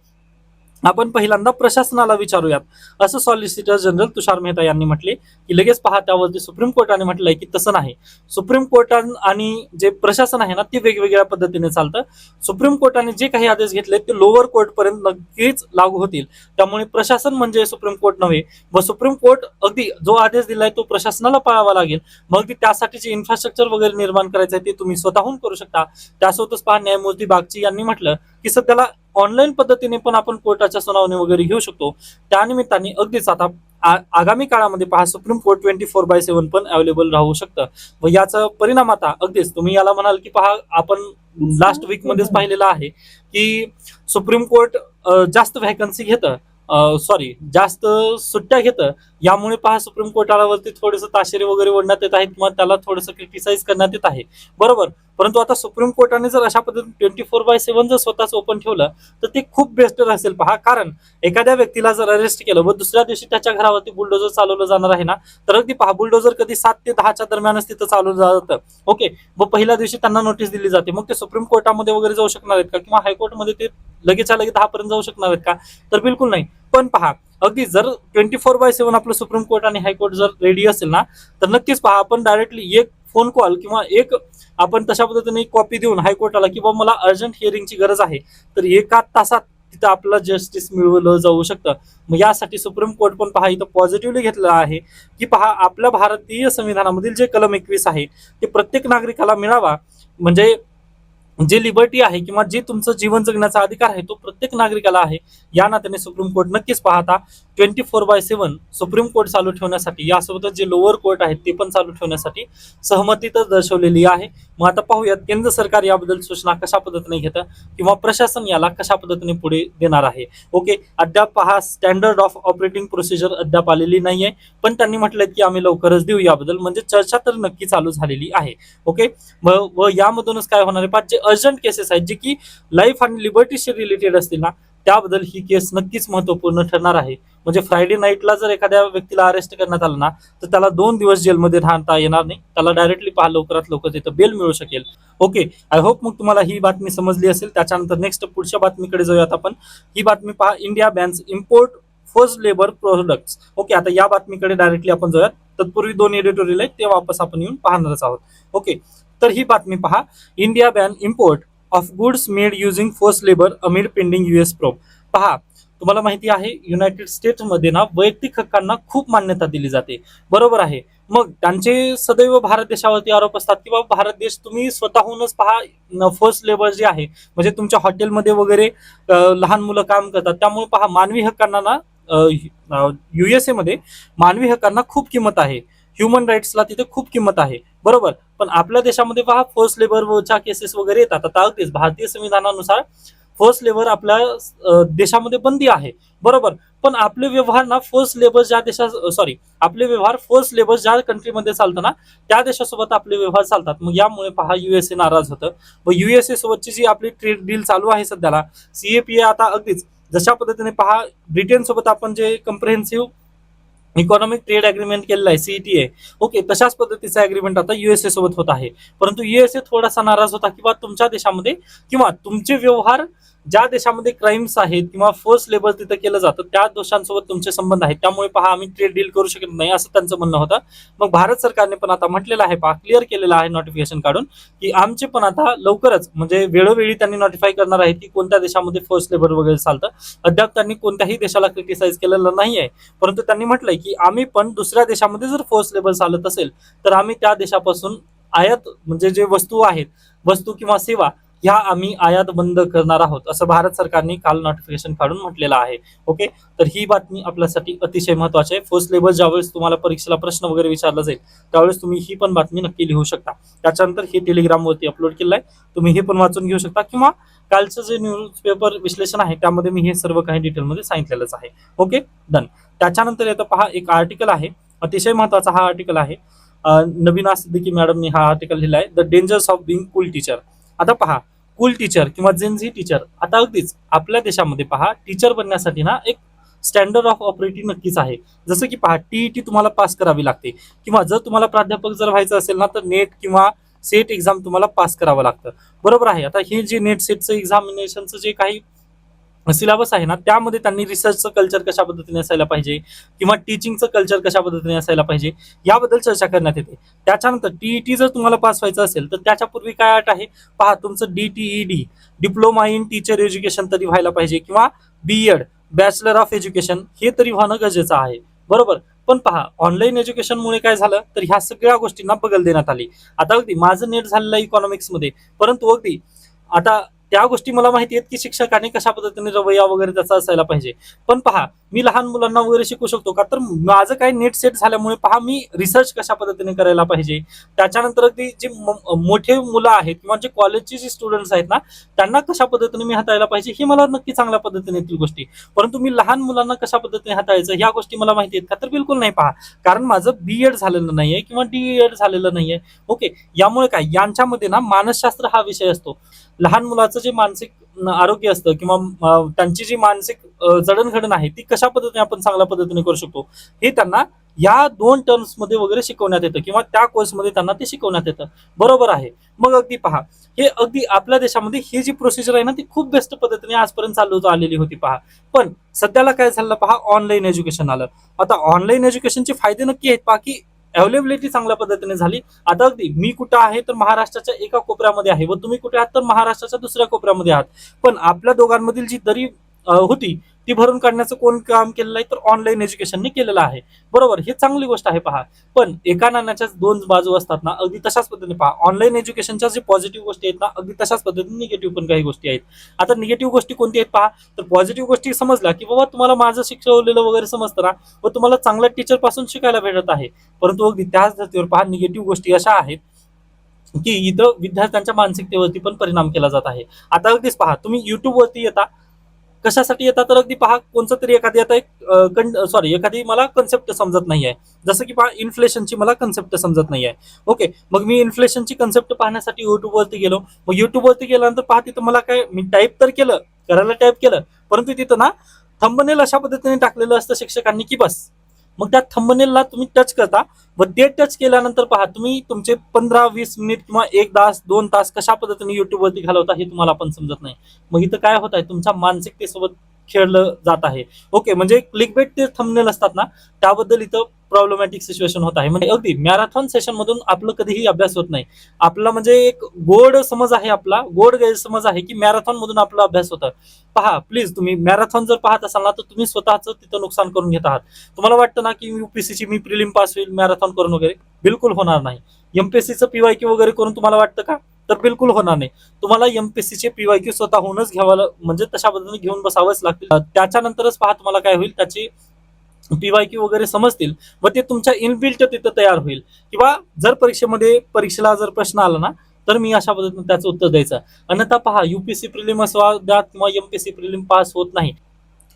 आपण पहिल्यांदा प्रशासनाला विचारूयात, असं सॉलिसिटर जनरल तुषार मेहता यांनी म्हटले. की लगेच पहा त्यावरती सुप्रीम कोर्टाने म्हटलंय की तसं नाही. सुप्रीम कोर्ट आणि जे प्रशासन आहे ना ते वेगवेगळ्या पद्धतीने चालतं. सुप्रीम कोर्टाने जे काही आदेश घेतले ते लोअर कोर्ट पर्यंत नक्कीच लागू होतील. त्यामुळे प्रशासन म्हणजे सुप्रीम कोर्ट नव्हे व सुप्रीम कोर्ट अगदी जो आदेश दिलाय तो प्रशासनाला पाळावा लागेल. मग त्यासाठी जे इन्फ्रास्ट्रक्चर वगैरे निर्माण करायचं आहे ते तुम्ही स्वतःहून करू शकता. त्यासोबतच पहा न्यायमूर्ती बागची यांनी म्हटलं की सध्याला ऑनलाईन पद्धतीने पण आपण कोर्टाच्या सुनावणी वगैरे घेऊ शकतो. त्यानिमित्ताने अगदीच आता आगामी काळामध्ये पहा सुप्रीम कोर्ट 24/7 पण अवेलेबल राहू शकतं व याचा परिणाम आता अगदीच तुम्ही याला म्हणाल की पहा आपण लास्ट वीक मध्येच पाहिलेलं आहे की सुप्रीम कोर्ट जास्त व्हॅकन्सी घेतं, सॉरी जास्त सुट्ट्या घेतं. यामुळे पहा सुप्रीम कोर्टाला वरती थोडंसं ताशेरे वगैरे ओढण्यात येत आहेत किंवा त्याला थोडंसं क्रिटिसाइज करण्यात येत आहे. बरोबर. परंतु आता सुप्रीम कोर्टाने जर अशा पद्धतीने 24/7 जर स्वतःच ओपन ठेवलं तर ते खूप बेस्टर असेल पहा. कारण एखाद्या व्यक्तीला जर अरेस्ट केलं व दुसऱ्या दिवशी त्याच्या घरावरती बुलडोझर चालवलं जाणार आहे ना, तर अगदी पहा बुलडोझर कधी 7 ते 10च्या दरम्यानच तिथं चालवलं जातं. ओके. व पहिल्या दिवशी त्यांना नोटीस दिली जाते. मग ते सुप्रीम कोर्टामध्ये वगैरे जाऊ शकणार आहेत का किंवा हायकोर्टमध्ये ते लगेचच्या लगेच 10 पर्यंत जाऊ शकणार आहेत का, तर बिलकुल नाही. पण पहा अगदी जर 24/7 आपलं सुप्रीम कोर्ट आणि हायकोर्ट जर रेडी असेल ना तर नक्कीच पहा आपण डायरेक्टली एक फोन कॉल किंवा एक आपण तशा पद्धतीने कॉपी देऊन हायकोर्टाला की बाबा मला अर्जंट हिअरिंगची गरज आहे तर 1 तासात तिथं आपलं जस्टिस मिळवलं जाऊ शकतं. मग यासाठी सुप्रीम कोर्ट पण पहा इथं पॉझिटिव्हली घेतलं आहे की पहा आपल्या भारतीय संविधानामधील जे कलम 21 आहे ते प्रत्येक नागरिकाला मिळावा. म्हणजे जे लिबर्टी आहे किंवा जे तुमचं जीवन जगण्याचा अधिकार आहे तो प्रत्येक नागरिकाला आहे. या नात्याने सुप्रीम कोर्ट नक्कीच पाहता 24/7 सुप्रीम कोर्ट चालू ठेवण्यासाठी, यासोबतच जे लोअर कोर्ट आहेत ते पण चालू ठेवण्यासाठी सहमती तर दर्शवलेली आहे. मग आता पाहूयात केंद्र सरकार याबद्दल सूचना कशा पद्धतीने घेतं किंवा प्रशासन याला कशा पद्धतीने पुढे देणार आहे. ओके, अद्याप पहा स्टँडर्ड ऑफ ऑपरेटिंग प्रोसिजर अद्याप आलेली नाहीये, पण त्यांनी म्हटलंय की आम्ही लवकरच देऊ याबद्दल, म्हणजे चर्चा तर नक्की चालू झालेली आहे. ओके, व यामधूनच काय होणार आहे, पाच जे अर्जंट केसेस आहेत जे की लाईफ आणि लिबर्टीशी रिलेटेड असतील ना, त्याबद्दल ही केस नक्कीच महत्वपूर्ण ठरणार आहे. म्हणजे फ्रायडे नाईटला जर एखाद्या व्यक्तीला अरेस्ट करण्यात आलं ना, तर त्याला 2 दिवस जेलमध्ये राहता येणार नाही, त्याला डायरेक्टली पहा लवकरात लवकर तिथं बेल मिळू शकेल. ओके, आय होप मग तुम्हाला ही बातमी समजली असेल. त्याच्यानंतर नेक्स्ट पुढच्या बातमीकडे जाऊयात आपण. ही बातमी पहा, India Benz import force labour products. Okay, आता या बातमीकडे डायरेक्टली आपण जाऊयात. तत्पूर्वी 2 एडिटोरियल आहेत ते वापस आपण येऊन पाहणारच आहोत. ओके, तर ही बातमी पहा, India ban import of goods made using force labour amid pending US probe. पहा, तुम्हाला माहिती आहे युनायटेड स्टेट्समध्ये ना वैयक्तिक हक्कांना खूप मान्यता दिली जाते, बरोबर आहे. मग त्यांचे सदैव भारत देशावरती आरोप असतात की बाबा भारत देश तुम्ही स्वतःहूनच पहा फोर्स लेबर जे आहे, म्हणजे तुमच्या हॉटेलमध्ये वगैरे लहान मुलं काम करतात, त्यामुळे पहा मानवी हक्कांना ना युएसए मध्ये मानवी हक्कांना खूप किंमत आहे, ह्युमन राईट्सला तिथे खूप किंमत आहे, बरोबर. पण आपल्या देशामध्ये पहा फोर्स लेबरच्या केसेस वगैरे येतात. आता अगदीच भारतीय संविधानानुसार फोर्स लेबर आपल्या देशामध्ये बंदी आहे, बरोबर. पण आपले व्यवहार ना फोर्स लेबर ज्या देशात सॉरी आपले व्यवहार फोर्स लेबर ज्या कंट्रीमध्ये चालतं ना, त्या देशासोबत आपले व्यवहार चालतात. मग यामुळे पहा युएसए नाराज होतं. व युएसए सोबतची जी आपली ट्रेड डील चालू आहे सध्याला, सीएपीए, आता अगदीच जशा पद्धतीने पहा ब्रिटन सोबत आपण जे कम्प्रिहेन्सिव्ह इकॉनॉमिक ट्रेड अग्रीमेंट केलेला आहे सीईटीए, ओके, तशाच पद्धतीचा अग्रीमेंट आता युएसए सोबत होत आहे. परंतु युएसए थोडासा नाराज होता किंवा तुमच्या देशामध्ये किंवा तुमचे व्यवहार ज्या देशामध्ये क्राईम्स आहेत किंवा फोर्स लेबर तिथं केलं जातं त्या देशांसोबत तुमचे संबंध आहेत, त्यामुळे पहा आम्ही ट्रेड डील करू शकत नाही असं त्यांचं म्हणणं होतं. मग भारत सरकारने पण आता म्हटलेलं आहे, पहा क्लिअर केलेलं आहे नोटिफिकेशन काढून, की आमचे पण आता लवकरच म्हणजे वेळोवेळी त्यांनी नोटिफाय करणार आहे की कोणत्या देशामध्ये फोर्स लेबर वगैरे चालतं. अद्याप त्यांनी कोणत्याही देशाला क्रिटिसाइज केलेलं नाही आहे, परंतु त्यांनी म्हटलंय की आम्ही पण दुसऱ्या देशामध्ये जर फोर्स लेबर चालत असेल तर आम्ही त्या देशापासून आयात म्हणजे जे वस्तू आहेत, वस्तू किंवा सेवा, ह्या आम्ही आयात बंद करणार आहोत, असं भारत सरकारने काल नोटिफिकेशन काढून म्हटलेलं आहे. ओके, तर ही बातमी आपल्यासाठी अतिशय महत्वाची आहे. फोर्स लेबर ज्यावेळेस तुम्हाला परीक्षेला प्रश्न वगैरे विचारला जाईल त्यावेळेस तुम्ही ही पण बातमी नक्की लिहू शकता. त्याच्यानंतर हे टेलिग्रामवरती अपलोड केलं आहे, तुम्ही हे पण वाचून घेऊ शकता, किंवा कालचं जे न्यूजपेपर विश्लेषण आहे त्यामध्ये मी हे सर्व काही डिटेलमध्ये सांगितलेलंच आहे. Okay, done. त्याच्यानंतर येतं पहा एक आर्टिकल आहे, अतिशय महत्वाचा हा आर्टिकल आहे. नवीना सिद्दीकी मॅडमनी हा आर्टिकल लिहिला आहे, the dangers of being cool teacher. आता पहा कूल टीचर किंवा जेनझी टीचर, आता अगदीच आपल्या देशामध्ये पहा टीचर बनण्यासाठी ना एक स्टँडर्ड ऑफ ऑपरेटिंग नक्कीच आहे. जसं की पहा टीईटी तुम्हाला पास करावी लागते, किंवा जर तुम्हाला प्राध्यापक जर व्हायचं असेल ना तर नेट किंवा सेट एक्झाम तुम्हाला पास करावं लागतं, बरोबर आहे. आता हे जे नेट सेटचं एक्झामिनेशनचं जे काही सिलेबस आहे ना त्यामध्ये त्यांनी रिसर्चचं कल्चर कशा पद्धतीने असायला पाहिजे किंवा टीचिंगचं कल्चर कशा पद्धतीने असायला पाहिजे याबद्दल चर्चा करण्यात येते. त्याच्यानंतर टीईटी जर तुम्हाला पास व्हायचं असेल तर त्याच्यापूर्वी काय अट आहे पहा, तुमचं डीटीईडी डिप्लोमा इन टीचर एज्युकेशन तरी व्हायला पाहिजे, किंवा बीएड बॅचलर ऑफ एज्युकेशन हे तरी होणं गरजेचं आहे, बरोबर. पण पहा ऑनलाईन एज्युकेशनमुळे काय झालं तर ह्या सगळ्या गोष्टींना बगल देण्यात आली. आता अगदी माझं नेट झालेलं आहे इकॉनॉमिक्स मध्ये, परंतु अगदी आता त्या गोष्टी मला माहिती आहेत की शिक्षकांनी कशा पद्धतीने रवैया वगैरे त्याचा असायला पाहिजे. पण पहा मी लहान मुलांना वगैरे शिकू शकतो का, तर माझं काही नेट सेट झाल्यामुळे पहा मी रिसर्च कशा पद्धतीने करायला पाहिजे. त्याच्यानंतर ती जी मोठे मुलं आहेत किंवा जे कॉलेजचे जे स्टुडंट्स आहेत ना त्यांना कशा पद्धतीने मी हाताळायला पाहिजे हे मला नक्की चांगल्या पद्धतीने येतील गोष्टी. परंतु मी लहान मुलांना कशा पद्धतीने हाताळायचं ह्या गोष्टी मला माहिती आहेत का, तर बिलकुल नाही. पहा कारण माझं बीएड झालेलं नाहीये किंवा डीएड झालेलं नाहीये. ओके, यामुळे काय यांच्यामध्ये ना मानसशास्त्र हा विषय असतो. लहान मुलाचं जे मानसिक आरोग्य असतं किंवा त्यांची जी मानसिक जडणघडण आहे ती कशा पद्धतीने आपण चांगल्या पद्धतीने करू शकतो हे त्यांना या 2 टर्म्स मध्ये वगैरे शिकवण्यात येतं, किंवा त्या कोर्समध्ये त्यांना ते शिकवण्यात येतं, बरोबर आहे. मग अगदी पहा हे अगदी आपल्या देशामध्ये ही जी प्रोसिजर आहे ना ती खूप बेस्ट पद्धतीने आजपर्यंत चालू आलेली होती पहा. पण सध्याला काय झालं पहा, ऑनलाईन एज्युकेशन आलं. आता ऑनलाईन एज्युकेशनचे फायदे नक्की आहेत पहा, की अवेलेबिलिटी चांगल्या पद्धतीने झाली. आता अगदी मी कुठं आहे तर महाराष्ट्राच्या एका कोपऱ्यामध्ये आहे व तुम्ही कुठे आहात तर महाराष्ट्राच्या दुसऱ्या कोपऱ्यामध्ये आहात, पण आपल्या दोघांमधील जी दरी होती ती भरून काढण्याचं कोण काम केलेलं आहे, तर ऑनलाईन एज्युकेशनने केलेलं आहे. बरोबर, हे चांगली गोष्ट आहे पहा. पण एका नाण्याच्या दोन बाजू असतात ना, अगदी तशाच पद्धतीने पहा ऑनलाईन एज्युकेशनच्या जे पॉझिटिव्ह गोष्टी आहेत ना, अगदी तशाच पद्धतीने निगेटिव्ह पण काही गोष्टी आहेत. आता निगेटिव्ह गोष्टी कोणती आहेत पहा, तर पॉझिटिव्ह गोष्टी समजल्या की बाबा तुम्हाला माझं शिकवलेलं वगैरे समजतं ना, व तुम्हाला चांगल्या टीचर पासून शिकायला भेटत आहे. परंतु अगदी त्याच धर्तीवर पहा निगेटिव्ह गोष्टी अशा आहेत की इथं विद्यार्थ्यांच्या मानसिकतेवरती पण परिणाम केला जात आहे. आता अगदीच पहा तुम्ही युट्यूबवरती येता, कशासाठी येतात, तर अगदी पहा कोणचं तरी एखादी आता एखादी मला कन्सेप्ट समजत नाहीये. जसं की पहा इन्फ्लेशनची मला कन्सेप्ट समजत नाहीये. ओके, मग मी इन्फ्लेशनची कन्सेप्ट पाहण्यासाठी युट्यूबवरती गेलो. मग युट्यूबवरती गेल्यानंतर पहा तिथं मला काय, मी टाईप तर केलं, करायला टाईप केलं, परंतु तिथं ना थंबनेल अशा पद्धतीने टाकलेलं असतं शिक्षकांनी की बस. मग त्या थंबनेलला तुम्ही टच करता व ते टच केल्यानंतर पहा तुम्ही तुमचे 15-20 मिनिट किंवा 1 तास 2 तास कशा पद्धतीने युट्यूबवरती घालवता हे तुम्हाला पण समजत नाही. मग इथं काय होत आहे, तुमच्या मानसिकतेसोबत खेळलं जात आहे. ओके, म्हणजे क्लिकबेट ते थंबनेल असतात ना, त्याबद्दल इथं प्रॉब्लेमॅटिक सिच्युएशन होत आहे. म्हणजे अगदी मॅरेथॉन सेशन मधून आपलं कधीही अभ्यास होत नाही. आपला म्हणजे एक गोड समज आहे, आपला गोड गैरसमज आहे की मॅरेथॉन मधून आपला अभ्यास होतं. पहा प्लीज, तुम्ही मॅरेथॉन जर पाहत असाल ना, तर तुम्ही स्वतःच तिथं नुकसान करून घेत आहात. तुम्हाला वाटतं ना की यूपीएससीची मी प्रिलिम पास होईल मॅरेथॉन करून वगैरे, बिलकुल होणार नाही. एमपीएससीचं पीवायक्यू वगैरे करून तुम्हाला वाटतं का, तर बिलकुल होणार नाही. तुम्हाला एमपीएससीचे पीवायक्यू स्वतःहूनच घ्यावं, म्हणजे तशा पद्धतीने घेऊन बसावंच लागतील. त्याच्यानंतरच पहा तुम्हाला काय होईल, त्याची पीवायक्यू वगैरे समजतील व ते तुमच्या इनबिल्ट तिथं तयार होईल. किंवा जर परीक्षेला जर प्रश्न आला ना, तर मी अशा पद्धतीने त्याचं उत्तर द्यायचं. अन्यथा पहा युपीएससी प्रिलिम असवा द्या किंवा एमपीएससी प्रिलिम पास होत नाही.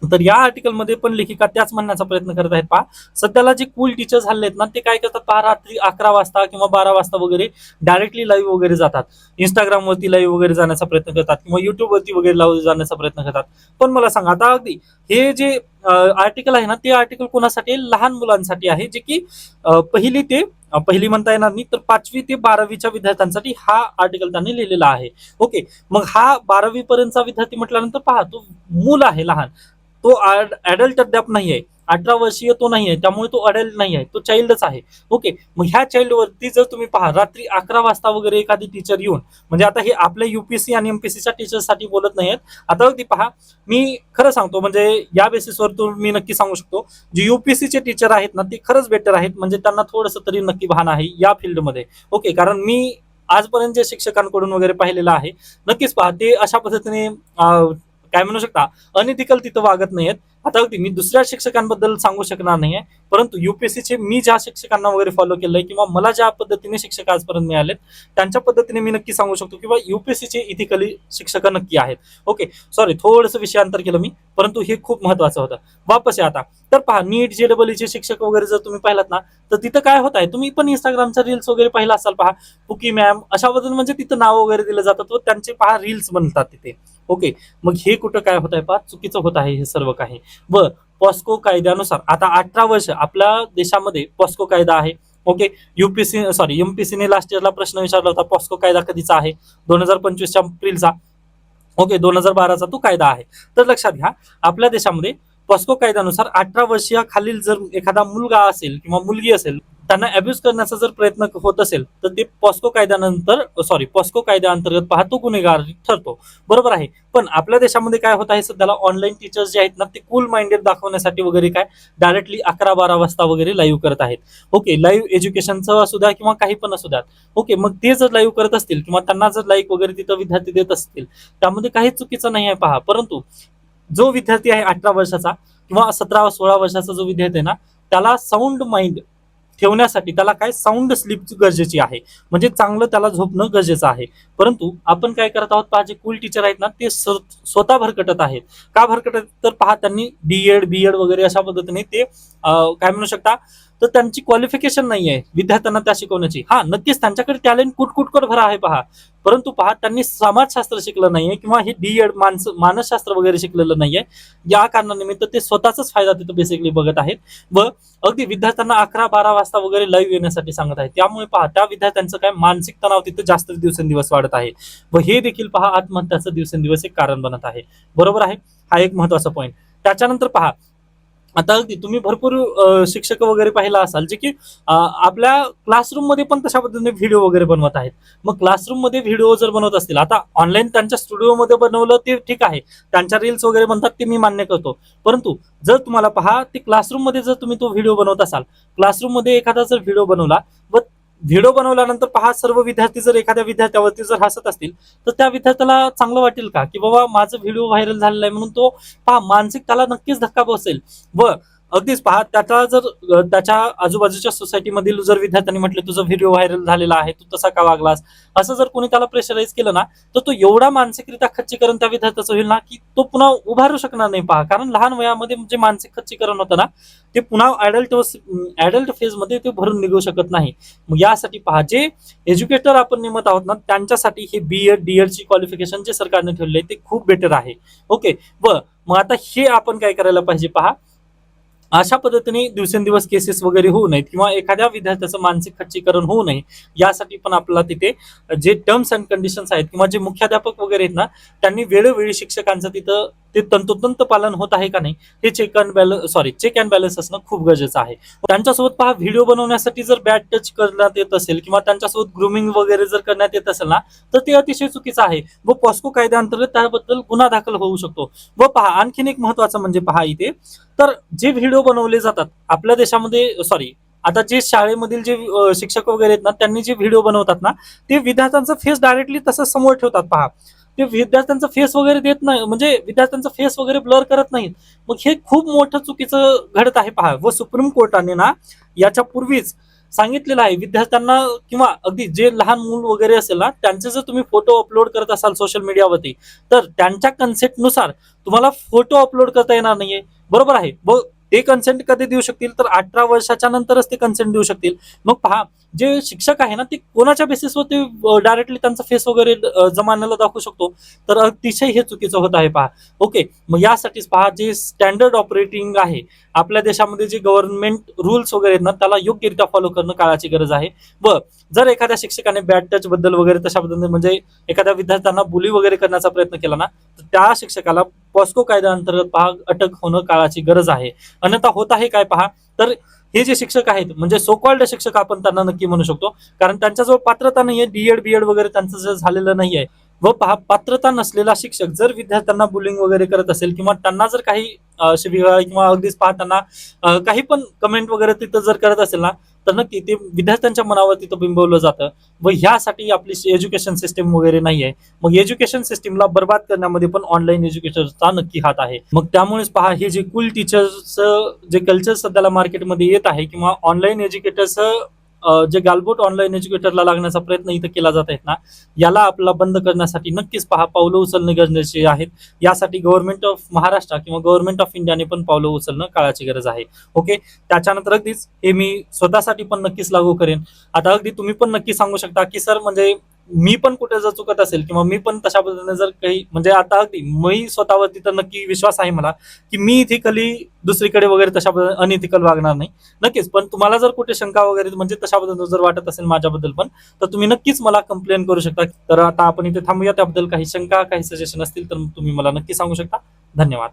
तर या आर्टिकलमध्ये पण लेखिका त्याच म्हणण्याचा प्रयत्न करत आहेत. पहा सध्याला जे कूल टीचर झाले आहेत ना, ते काय करतात पहा, रात्री 11 वाजता किंवा 12 वाजता वगैरे डायरेक्टली लाईव्ह वगैरे जातात. इंस्टाग्रामवरती लाईव्ह वगैरे जाण्याचा प्रयत्न करतात किंवा युट्यूबवरती वगैरे लाईव्ह जाण्याचा प्रयत्न करतात. पण मला सांगा आता अगदी हे जे आर्टिकल आहे ना, ते आर्टिकल कोणासाठी आहे, लहान मुलांसाठी आहे, जे की पहिली म्हणता येणार नाही, तर 5वी ते 12वीच्या विद्यार्थ्यांसाठी हा आर्टिकल त्यांनी लिहिलेला आहे. ओके, मग हा 12वी पर्यंतचा विद्यार्थी म्हटल्यानंतर पहा तो मूल आहे लहान, तो अडल्ट अद्याप नाही आहे. 18 वर्षीय तो नाही आहे, त्यामुळे तो अडल्ट नाही आहे, तो चाइल्डच आहे. ओके, मग ह्या चाइल्ड वरती जर तुम्ही पहा रात्री 11 वाजता वगैरे एखादी टीचर येऊन, म्हणजे आता हे आपल्या युपीएससी आणि एमपीएससीच्या टीचरसाठी बोलत नाहीत. आता अगदी पहा मी खरं सांगतो, म्हणजे या बेसिसवर मी नक्की सांगू शकतो, जे युपीएससीचे टीचर आहेत ना, ते खरंच बेटर आहेत. म्हणजे त्यांना थोडंसं तरी नक्की भान आहे या फील्डमध्ये. ओके, कारण मी आजपर्यंत जे शिक्षकांकडून वगैरे पाहिलेलं आहे, नक्कीच पहा ते अशा पद्धतीने काय म्हणू शकता, अनइथिकल तिथं वागत नाहीयेत. आता अगदी मी दुसऱ्या शिक्षकांबद्दल सांगू शकणार नाहीये, परंतु युपीएससीचे मी ज्या शिक्षकांना वगैरे फॉलो केलंय किंवा मला ज्या पद्धतीने शिक्षक आजपर्यंत मिळालेत, त्यांच्या पद्धतीने मी नक्की सांगू शकतो किंवा युपीएससीचे इथिकली शिक्षक नक्की आहेत. ओके, सॉरी थोडंसं विषयांतर केलं मी, परंतु हे खूप महत्वाचं होतं. वापस आहे आता. तर पहा नीट जेडबलईचे शिक्षक वगैरे जर तुम्ही पाहिलात ना, तर तिथं काय होत आहे, तुम्ही पण इंस्टाग्रामच्या रील्स वगैरे पाहिला असाल. पहा पुकी मॅम अशा बद्दल, म्हणजे तिथं नाव वगैरे दिलं जातात व त्यांचे पहा रील्स बनतात तिथे. ओके, मग हे कुठं काय होत आहे पहा, चुकीचं होत आहे हे सर्व काही. व पॉस्को कायद्यानुसार आता 18 वर्ष आपल्या देशामध्ये पॉस्को कायदा आहे. ओके, एमपीसीने लास्ट इयरला प्रश्न विचारला होता, पॉस्को कायदा कधीचा आहे, 2025च्या एप्रिलचा. ओके, 2012चा तो कायदा आहे. तर लक्षात घ्या, आपल्या देशामध्ये पॉस्को कायद्यानुसार 18 वर्षीय खालील जर एखादा मुलगा असेल किंवा मुलगी असेल, त्यांना अब्यूज करण्याचा जर प्रयत्न होत असेल, तर ते पॉस्को कायद्याअंतर्गत पहा तो गुन्हेगार ठरतो. बरोबर आहे. पण आपल्या देशामध्ये काय होत आहे, सध्याला ऑनलाईन टीचर्स जे आहेत ना, ते कूल माइंडेड दाखवण्यासाठी वगैरे काय डायरेक्टली 11-12 वाजता वगैरे लाईव्ह करत आहेत. ओके, लाईव्ह एज्युकेशनचं असू द्या किंवा काही पण असू द्या. ओके, मग ते जर लाईव्ह करत असतील किंवा त्यांना जर लाईक वगैरे तिथं विद्यार्थी देत असतील, त्यामध्ये काहीच चुकीचं नाही आहे पहा. परंतु जो विद्यार्थी आहे 18 वर्षाचा किंवा 17-16 वर्षाचा जो विद्यार्थी आहे ना, त्याला साऊंड माइंड ठेवण्यासाठी त्याला काय साऊंड स्लीप गरजेची आहे, म्हणजे चांगलं त्याला झोपणं गरजेचं आहे. परंतु आपण काय करत आहोत पहा, जे कूल टीचर आहेत ना, ते स्वतः भरकटत आहेत. का भरकटत, तर पहा त्यांनी डीएड बीएड वगैरे अशा पद्धतीने ते काय म्हणू शकता, तर त्यांची क्वालिफिकेशन नाही आहे विद्यार्थ्यांना त्या शिकवण्याची. हा नक्कीच त्यांच्याकडे टॅलेंट कुटकुटकर भरा आहे पहा, परंतु पहा त्यांनी समाजशास्त्र शिकलं नाहीये किंवा हे डीएड मानसशास्त्र वगैरे शिकलेलं नाहीये. या कारणानिमित्त ते स्वतःचाच फायदा तिथं बेसिकली बघत आहेत व अगदी विद्यार्थ्यांना 11-12 वाजता वगैरे लाईव्ह येण्यासाठी सांगत आहेत. त्यामुळे पहा त्या विद्यार्थ्यांचं काय मानसिक तणाव तिथं जास्त दिवसेंदिवस वाढत आहे व हे देखील पहा आत्महत्याचं दिवसेंदिवस एक कारण बनत आहे. बरोबर आहे, हा एक महत्वाचा पॉईंट. त्याच्यानंतर पहा आता अगदी तुम्ही भरपूर शिक्षक वगैरे पाहिला असाल जे की आपल्या क्लासरूम मध्ये पण तशा पद्धतीने व्हिडिओ वगैरे बनवत आहेत. मग क्लासरूम मध्ये व्हिडिओ जर बनवत असतील, आता ऑनलाईन त्यांच्या स्टुडिओमध्ये बनवलं ते ठीक आहे, त्यांच्या रील्स वगैरे बनतात ते मी मान्य करतो. परंतु जर तुम्हाला पहा ते क्लासरूम मध्ये जर तुम्ही तो व्हिडिओ बनवत असाल, क्लासरूम मध्ये एखादा जर व्हिडिओ बनवला व व्हिडिओ बनवल्यानंतर पहा सर्व विद्यार्थी जर एखाद्या विद्यार्थ्यावरती जर हसत असतील, तर त्या विद्यार्थ्याला चांगलं वाटेल का की बाबा माझं व्हिडिओ व्हायरल झालेला आहे म्हणून तो पहा मानसिक त्याला नक्कीच धक्का बसेल. व अगदीच पहा त्याचा जर त्याच्या आजूबाजूच्या सोसायटीमधील जर विद्यार्थ्यांनी म्हटलं तुझा व्हिडिओ व्हायरल झालेला आहे, तू तसा का वागलास, असं जर कोणी त्याला प्रेशराईज केलं ना, तर तो एवढा मानसिकरित्या खच्चीकरण त्या विद्यार्थ्याचं होईल ना की तो पुन्हा उभारू शकणार नाही. पहा, कारण लहान वयामध्ये जे मानसिक खच्चीकरण होतं ना, ते पुन्हा ऍडल्ट फेजमध्ये ते भरून निघू शकत नाही. मग यासाठी पहा जे एज्युकेटर आपण नेमत आहोत ना, त्यांच्यासाठी हे बीएड डीएड ची क्वालिफिकेशन जे सरकारने ठेवले आहे ते खूप बेटर आहे. ओके. व मग आता हे आपण काय करायला पाहिजे पहा, अशा पद्धतीने दिवसेंदिवस केसेस वगैरे होऊ नयेत किंवा एखाद्या विद्यार्थ्याचं मानसिक खच्चीकरण होऊ नये, यासाठी पण आपल्याला तिथे जे टर्म्स अँड कंडिशन्स आहेत किंवा जे मुख्याध्यापक वगैरे आहेत ना, त्यांनी वेळोवेळी शिक्षकांचं तिथं ते तंतोतंत पालन होत आहे का नाही हे चेक अँड बॅलन्स असणं खूप गरजेचं आहे. त्यांच्यासोबत पहा व्हिडिओ बनवण्यासाठी जर बॅड टच करण्यात येत असेल किंवा त्यांच्यासोबत ग्रुमिंग वगैरे जर करण्यात येत असेल ना, तर ते अतिशय चुकीचं आहे व पॉस्को कायद्याअंतर्गत त्याबद्दल गुन्हा दाखल होऊ शकतो. व पहा आणखीन एक महत्वाचं म्हणजे पहा इथे, तर जे व्हिडिओ बनवले जातात आपल्या देशामध्ये, आता जे शाळेमधील जे शिक्षक वगैरे आहेत ना, त्यांनी जे व्हिडिओ बनवतात ना, ते विद्यार्थ्यांचा फेस डायरेक्टली तसंच समोर ठेवतात. पहा ते विद्यार्थ्यांचा फेस वगैरे देत नाही, म्हणजे विद्यार्थ्यांचा फेस वगैरे ब्लर करत नाहीत. मग हे खूप मोठं चुकीचं घडत आहे. पहा, व सुप्रीम कोर्टाने ना याच्या पूर्वीच सांगितलेलं आहे विद्यार्थ्यांना किंवा अगदी जे लहान मूल वगैरे असेल ना, त्यांचे जर तुम्ही फोटो अपलोड करत असाल सोशल मीडियावरती, तर त्यांच्या कन्सेंटनुसार तुम्हाला फोटो अपलोड करता येणार नाहीये. बरोबर आहे. व ते कन्सेंट कधी देऊ शकतील, तर 18 वर्षाच्या नंतरच ते कन्सेंट देऊ शकतील. मग पहा जे शिक्षक आहे ना, ते कोणाच्या बेसिसवर ते डायरेक्टली त्यांचा फेस वगैरे जमान्याला दाखवू शकतो, तर अतिशय हे चुकीचं होत आहे. पहा, ओके. मग यासाठीच पहा जे स्टँडर्ड ऑपरेटिंग आहे आपल्या देशामध्ये, जे गव्हर्नमेंट रूल्स वगैरे आहेत ना, त्याला योग्यरित्या फॉलो करणं काळाची गरज आहे. व जर एखाद्या शिक्षकाने बॅड टच बद्दल वगैरे तशा पद्धतीने म्हणजे एखाद्या विद्यार्थ्यांना बुली वगैरे करण्याचा प्रयत्न केला ना, तर त्या शिक्षकाला पॉस्को कायद्याअंतर्गत पहा अटक होणं काळाची गरज आहे. अन्यथा होत आहे काय पहा, तर हे जे शिक्षक आहेत म्हणजे सो कॉल्ड शिक्षक आपण त्यांना नक्की म्हणू शकतो, कारण त्यांच्याजवळ पात्रता नाहीये, डीएड बीएड वगैरे त्यांचं जर झालेलं नाहीये. व पहा पात्रता नसलेला शिक्षक जर विद्यार्थ्यांना बुलिंग वगैरे करत असेल किंवा त्यांना जर काही शिवीगाळ किंवा अगदीच पहा त्यांना काही पण कमेंट वगैरे तिथं जर करत असेल ना, तर नक्की ते विद्यार्थ्यांच्या मनावर तिथं बिंबवलं जातं. व ह्यासाठी आपली एज्युकेशन सिस्टीम वगैरे नाहीये. मग एज्युकेशन सिस्टीमला बर्बाद करण्यामध्ये पण ऑनलाईन एज्युकेशनचा नक्की हात आहे. मग त्यामुळेच पहा हे जे कूल टीचर्स जे कल्चर सध्याला मार्केटमध्ये येत आहे किंवा ऑनलाईन एज्युकेटर्स जे गालबोट ऑनलाईन एज्युकेटरला लागण्याचा प्रयत्न इथं केला जात आहेत ना, याला आपल्याला बंद करण्यासाठी नक्कीच पहा पावलं उचलणे गरजेचे आहेत. यासाठी गव्हर्नमेंट ऑफ महाराष्ट्र किंवा गव्हर्नमेंट ऑफ इंडियाने पण पावलं उचलणं काळाची गरज आहे. ओके. त्याच्यानंतर अगदीच हे मी स्वतःसाठी पण नक्कीच लागू करेन. आता अगदी तुम्ही पण नक्की सांगू शकता की सर म्हणजे मी पण कुठे जर चुकत असेल किंवा मी पण तशा पद्धतीने जर काही म्हणजे आता अगदी मी स्वतःवरती तर नक्की विश्वास आहे मला की मी इथिकली दुसरीकडे वगैरे तशा पद्धतीने अनइथिकल वागणार नाही. नक्कीच. पण तुम्हाला जर कुठे शंका वगैरे म्हणजे तशा पद्धतीने जर वाटत असेल माझ्याबद्दल पण, तर तुम्ही नक्कीच मला कंप्लेंट करू शकता. तर आता आपण इथे थांबूया. त्याबद्दल काही शंका काही सजेशन असतील तर तुम्ही मला नक्की सांगू शकता. धन्यवाद.